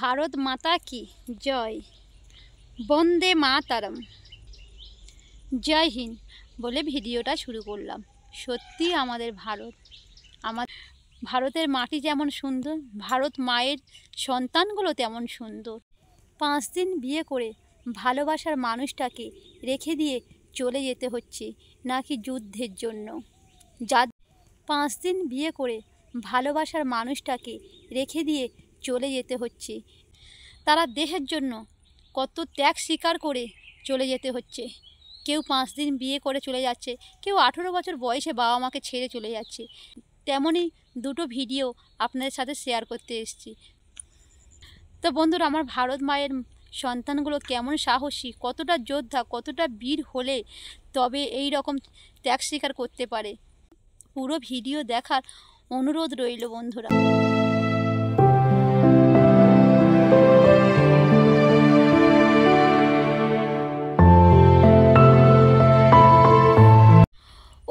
ভারত মাতা কি জয়, বন্দে মাতরম, জয় হিন্দ বলে ভিডিওটা শুরু করলাম। সত্যি আমাদের ভারতের মাটি যেমন সুন্দর, ভারত মায়ের সন্তানগুলো তেমন সুন্দর। 5 দিন বিয়ে করে ভালোবাসার মানুষটাকে রেখে দিয়ে চলে যেতে হচ্ছে নাকি যুদ্ধের জন্য। 5 দিন বিয়ে করে ভালোবাসার মানুষটাকে রেখে দিয়ে চলে যেতে হচ্ছে, তারা দেশের জন্য কত ত্যাগ স্বীকার করে চলে যেতে হচ্ছে। কেউ 5 দিন বিয়ে করে চলে যাচ্ছে, কেউ 18 বছর বয়সে বাবা মাকে ছেড়ে চলে যাচ্ছে। তেমনই দুটো ভিডিও আপনাদের সাথে শেয়ার করতে এসেছি। তো বন্ধুরা, আমার ভারত মায়ের সন্তানগুলো কেমন সাহসী, কতটা যোদ্ধা, কতটা বীর হলে তবে এই রকম ত্যাগ স্বীকার করতে পারে। পুরো ভিডিও দেখার অনুরোধ রইল বন্ধুরা।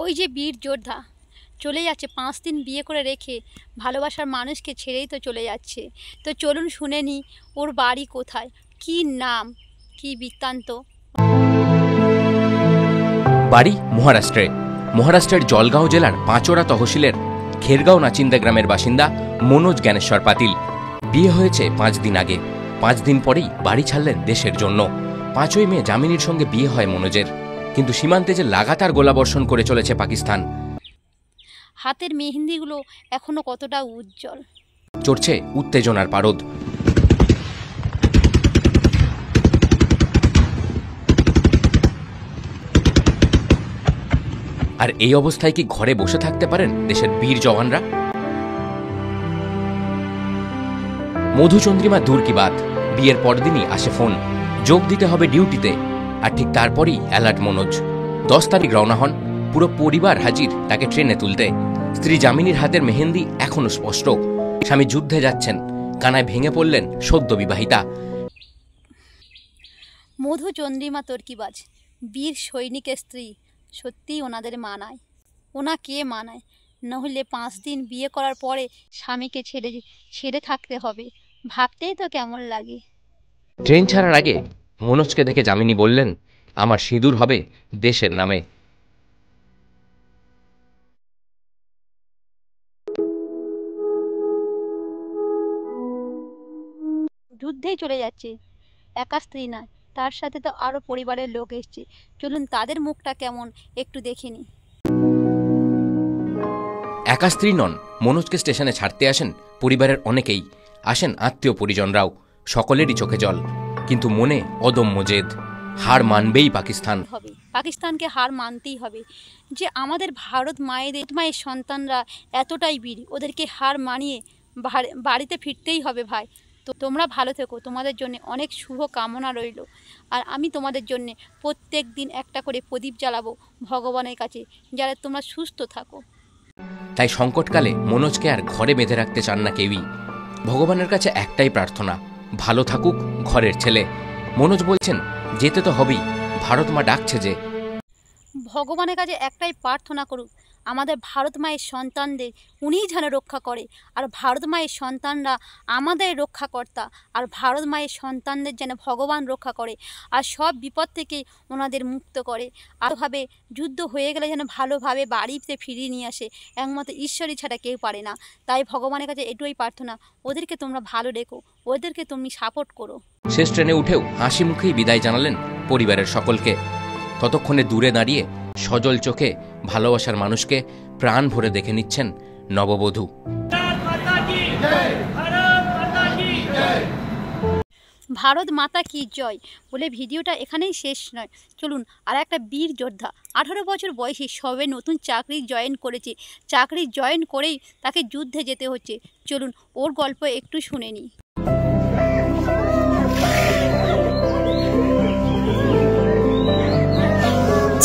ওই যে বীর যোদ্ধা চলে যাচ্ছে, 5 দিন বিয়ে করে রেখে ভালোবাসার মানুষকে ছেড়েই তো চলে যাচ্ছে। তো চলুন শুনে নিই ওর বাড়ি কোথায়, কি নাম, কি বৃত্তান্ত। বাড়ি মহারাষ্ট্রের জলগাঁও জেলার পাঁচোরা তহসিলের খেরগাঁও নাচিন্দা গ্রামের বাসিন্দা মনোজ জ্ঞানেশ্বর পাতিল। বিয়ে হয়েছে 5 দিন আগে। 5 দিন পরেই বাড়ি ছাড়লেন দেশের জন্য। 5ই মে জামিনীর সঙ্গে বিয়ে হয় মনোজের, কিন্তু সীমান্তে যে লাগাতার গোলাবর্ষণ করে চলেছে পাকিস্তান। হাতের মেহেন্দিগুলো এখনো কতটা উজ্জ্বল। চড়ছে উত্তেজনার পারদ। আর এই অবস্থায় কি ঘরে বসে থাকতে পারেন দেশের বীর জওয়ানরা? মধুচন্দ্রিমা দূর কি বাত, বিয়ের পরদিনই আসে ফোন, যোগ দিতে হবে ডিউটিতে। আর ঠিক তারপরই অ্যালার্ট মনোজ। 10 তারিখ রওনা হন, পুরো পরিবার হাজির তাকে ট্রেনে তুলতে। স্ত্রী জামিনীর হাতের মেহেন্দি এখনো স্পষ্ট। স্বামী যুদ্ধে যাচ্ছেন, কানায় ভেঙে পড়লেন সদ্য বিবাহিতা। মধুচন্দ্রিমা তর্কিবাজ, বীর সৈনিকের স্ত্রী, সত্যিই ওনাদের মানায়। ওনাকে মানায়, নহলে 5 দিন বিয়ে করার পরে স্বামীকে ছেড়ে থাকতে হবে, ভাবতেই তো কেমন লাগে। ট্রেন ছাড়ার আগে মনোজকে দেখে জামিনী বললেন, আমার সিঁদুর হবে দেশের নামে। যুদ্ধেই চলে যাচ্ছে, একা স্ত্রী না, তার সাথে তো আরো পরিবারের লোক এসছে। চলুন তাদের মুখটা কেমন একটু দেখে নি। একা স্ত্রী নন, মনোজকে স্টেশনে ছাড়তে আসেন পরিবারের অনেকেই, আসেন আত্মীয় পরিজনরাও। সকলেরই চোখে জল, কিন্তু মনে অদম্য জেদ। হার মানবেই পাকিস্তানকে হার মানতেই হবে। যে আমাদের ভারত মায়ের সন্তানরা এতটাই বীর, ওদেরকে হার মানিয়ে বাড়িতে ফিরতেই হবে ভাই। তো তোমরা ভালো থেকো, তোমাদের জন্য অনেক শুভ কামনা রইল। আর আমি তোমাদের জন্য প্রত্যেক দিন একটা করে প্রদীপ জ্বালাবো ভগবানের কাছে, যারা তোমরা সুস্থ থাকো। তাই সংকটকালে মনোজকে আর ঘরে বেঁধে রাখতে চান না কেউই। ভগবানের কাছে একটাই প্রার্থনা, ভালো থাকুক ঘরের ছেলে। মনোজ বলছেন, যেতে তো হবেই, ভারত মা ডাকছে যে। ভগবানের কাছে একটাই প্রার্থনা করুক, আমাদের ভারত মায়ের সন্তানদের উনিই যেন রক্ষা করে। আর ভারত মায়ের সন্তানরা আমাদের রক্ষাকর্তা, আর ভারত মায়ের সন্তানদের যেন ভগবান রক্ষা করে, আর সব বিপদ থেকে ওনাদের মুক্ত করে। আরভাবে যুদ্ধ হয়ে গেলে যেন ভালোভাবে বাড়িতে ফিরিয়ে নিয়ে আসে, একমাত্র ঈশ্বরই ছাড়া কেউ পারে না। তাই ভগবানের কাছে এটুকুই প্রার্থনা, ওদেরকে তোমরা ভালো রেখো, ওদেরকে তুমি সাপোর্ট করো। শেষ ট্রেনে উঠেও হাসি মুখেই বিদায় জানালেন পরিবারের সকলকে। ততক্ষণে দূরে দাঁড়িয়ে সজল চোখে ভালোবাসার মানুষকে প্রাণ ভরে দেখে নিচ্ছেন নববধূ। ভারত মাতা কি জয় বলে ভিডিওটা এখানেই শেষ নয়। চলুন আর একটা বীর যোদ্ধা, 18 বছর বয়সী, সবে নতুন চাকরি জয়েন করেছে। চাকরি জয়েন করেই তাকে যুদ্ধে যেতে হচ্ছে। চলুন ওর গল্প একটু শুনে নিই।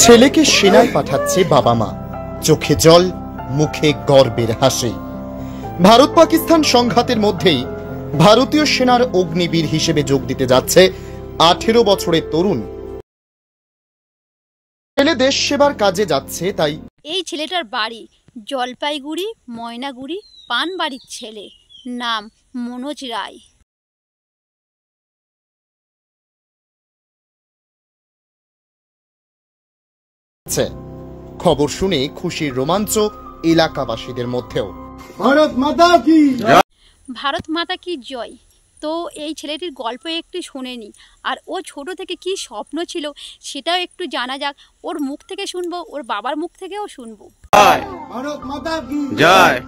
ছেলেকে সেনায় পাঠাচ্ছে বাবা মা, চোখে জল, মুখে গর্বের হাসি। ভারত পাকিস্তান সংঘাতের মধ্যেই ভারতীয় সেনার অগ্নিবীর হিসেবে যোগ দিতে যাচ্ছে 18 বছরের তরুণ ছেলে। দেশ সেবার কাজে যাচ্ছে। তাই এই ছেলেটার বাড়ি জলপাইগুড়ি ময়নাগুড়ি পানবাড়ির ছেলে, নাম মনোজ রায়। খবর শুনে খুশির রোমাঞ্চ এলাকাবাসীদের মধ্যেও। ভারত মাতা কি ভারত মাতা কি জয়। তো এই ছেলেটির গল্প একটু শুনেনি, আর ও ছোট থেকে কি স্বপ্ন ছিল সেটাও একটু জানা যাক। ওর মুখ থেকে শুনবো, ওর বাবার মুখ থেকেও শুনবো। ভারত মাতা কি জয়।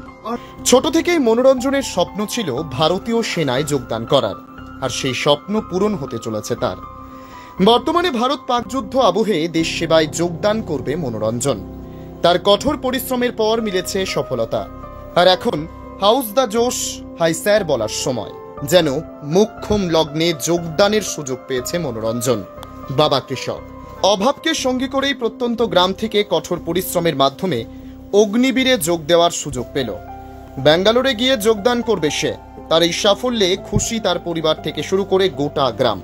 ছোট থেকেই মনোরঞ্জনের স্বপ্ন ছিল ভারতীয় সেনায় যোগদান করার, আর সেই স্বপ্ন পূরণ হতে চলেছে তার। বর্তমানে ভারত পাক যুদ্ধ আবহে দেশ সেবায় যোগদান করবে মনোরঞ্জন। তার কঠোর পরিশ্রমের পর মিলেছে সফলতা, আর এখন হাউস দ্য জোশ হাই স্যার বলার সময়। যেন মোক্ষম লগ্নে যোগদানের সুযোগ পেয়েছে মনোরঞ্জন। বাবা কৃষক, অভাবকে সঙ্গী করেই প্রত্যন্ত গ্রাম থেকে কঠোর পরিশ্রমের মাধ্যমে অগ্নিবীরে যোগ দেওয়ার সুযোগ পেল। ব্যাঙ্গালোরে গিয়ে যোগদান করবে সে। তার এই সাফল্যে খুশি তার পরিবার থেকে শুরু করে গোটা গ্রাম।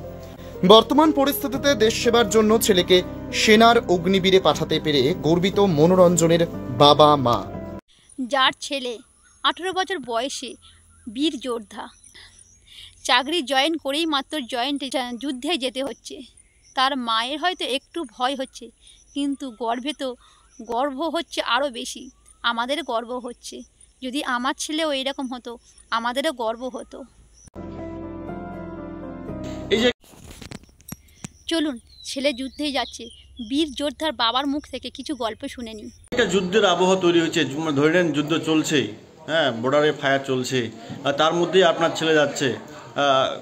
বর্তমান পরিস্থিতিতে দেশ সেবার জন্য ছেলেকে সেনার অগ্নিবীরে পাঠাতে পেরে গর্বিত মনোরঞ্জনের বাবা মা। যার ছেলে 18 বছর বয়সে বীর যোদ্ধা, চাকরি জয়েন করেই মাত্র যুদ্ধে যেতে হচ্ছে। তার মায়ের হয়তো একটু ভয় হচ্ছে, কিন্তু গর্ব হচ্ছে আরও বেশি। আমাদের গর্ব হচ্ছে, যদি আমার ছেলেও এরকম হতো আমাদেরও গর্ব হতো। চলুন, ছেলে যুদ্ধে যাচ্ছে, বীর যোদ্ধার বাবার মুখ থেকে কিছু গল্প শুনে নিই। একটা যুদ্ধের আবহাওয়া তৈরি হয়েছে, ধরে নেন যুদ্ধ চলছে, হ্যাঁ, বর্ডারে ফায়ার চলছে, আর তার মধ্যেই আপনার ছেলে যাচ্ছে।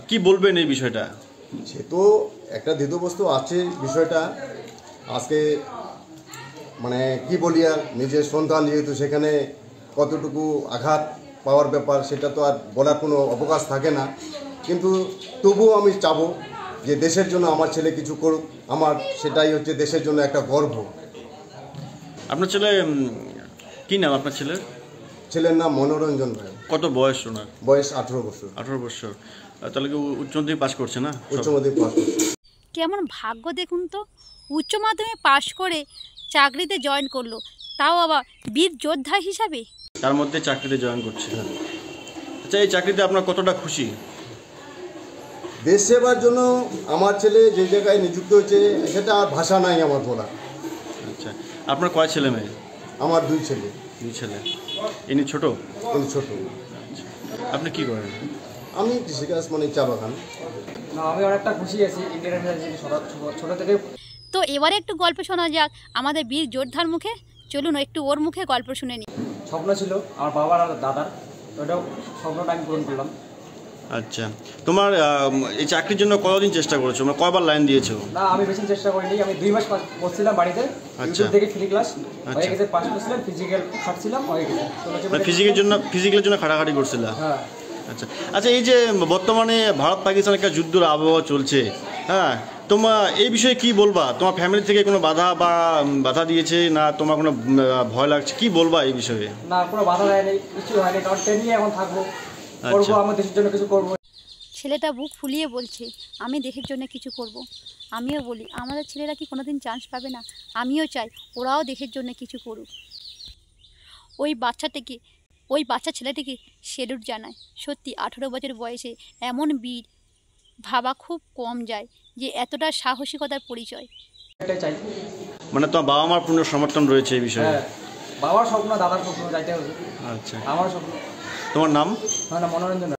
কি বলবেন এই বিষয়টা? সে তো একটা দ্বিতীয়বস্তু আছে বিষয়টা। আজকে মানে কি বলি, আর নিজের সন্তান যেহেতু সেখানে কতটুকু আঘাত পাওয়ার ব্যাপার সেটা তো আর বলার কোনো অবকাশ থাকে না। কিন্তু তবুও আমি চাবো যে দেশের জন্য আমার ছেলে কিছু করুক। আমার সেটাই হচ্ছে দেশের জন্য একটা গর্ব। আপনার ছেলে কি নাম আপনার ছেলের? ছেলের নাম মনোরঞ্জন ভাই। কত বয়স ওনার? বয়স 18 বছর। 18 বছর। তাহলে কি উচ্চ মাধ্যমিক পাস করছে না? উচ্চ মাধ্যমিক পাস করছে। কেমন ভাগ্য দেখুন তো, উচ্চ মাধ্যমিক পাশ করে চাকরিতে জয়েন করলো, তাও আবার বীর যোদ্ধা হিসাবে। তার মধ্যে চাকরিতে জয়েন করছে। আচ্ছা, এই চাকরিতে আপনার কতটা খুশি? দেশ সেবার জন্য আমার ছেলে যে জায়গায় নিযুক্ত হয়েছে সেটা আর ভাষা নাই আমার বলা। আচ্ছা, আপনার কয় ছেলে মেয়ে? আমার 2 ছেলে। 2 ছেলে। ইনি ছোট? কিন্তু ছোট। আপনি কি করেন? আমি কৃষিকাজ, মানে চা বাগান। না, আমি অনেকটা খুশি আছি ইন্ডিয়ান ছোট থেকে। তো এবারে একটু গল্প শোনা যাক আমাদের বীর যোদ্ধার মুখে। চলুন একটু ওর মুখে গল্প শুনে নিই। স্বপ্ন ছিল আমার বাবার আর দাদার, ওটাও স্বপ্নটা আমি পূরণ করলাম। আচ্ছা, তোমার এই চাকরির জন্য কতদিন চেষ্টা করেছো? মানে কয়বার লাইন দিয়েছো? না, আমি বেশি চেষ্টা করিনি। আমি 2 মাস করছিলাম বাড়িতে, ইউটিউব থেকে ফ্রি ক্লাস হয়ে গেছে, পাস করছিলাম, ফিজিক্যাল খাটছিলাম, হয়ে গেছে। ফিজিক্যালের জন্য খাটাখাটি করছিলা? হ্যাঁ। আচ্ছা আচ্ছা, এই যে বর্তমানে ভারত পাকিস্তান একটা যুদ্ধের আবহাওয়া চলছে, হ্যাঁ, তোমার এই বিষয়ে কি বলবা? তোমার ফ্যামিলি থেকে কোনো বাধা দিয়েছে না? তোমার কোনো ভয় লাগছে? কি বলবা এই বিষয়ে? না, কোনো বাধা দেয়নি, কিছু হয়নি, কারণ ট্রেনিং এখন থাকবো, করবো, আমার দেশের জন্য কিছু করবো। ছেলেটা বুক ফুলিয়ে বলছে আমি দেশের জন্য কিছু করব। আমিও বলি আমাদের ছেলেরা কি কোনোদিন চান্স পাবে না? আমিও চাই ওরাও দেশের জন্য কিছু করুক। ওই বাচ্চা ছেলেটিকে সেলুট জানায়। সত্যি 18 বছর বয়সে এমন বীর ভাবা খুব কম যায়, যে এতটা সাহসিকতার পরিচয়। এটাই চাই। মানে তোমার বাবা মার পূর্ণ সমর্থন রয়েছে এই বিষয়ে? হ্যাঁ, বাবার স্বপ্ন, দাদার স্বপ্ন, যাইতে হবে। আচ্ছা, আমার স্বপ্ন। তোমার নাম? আমার নাম মনোরঞ্জন।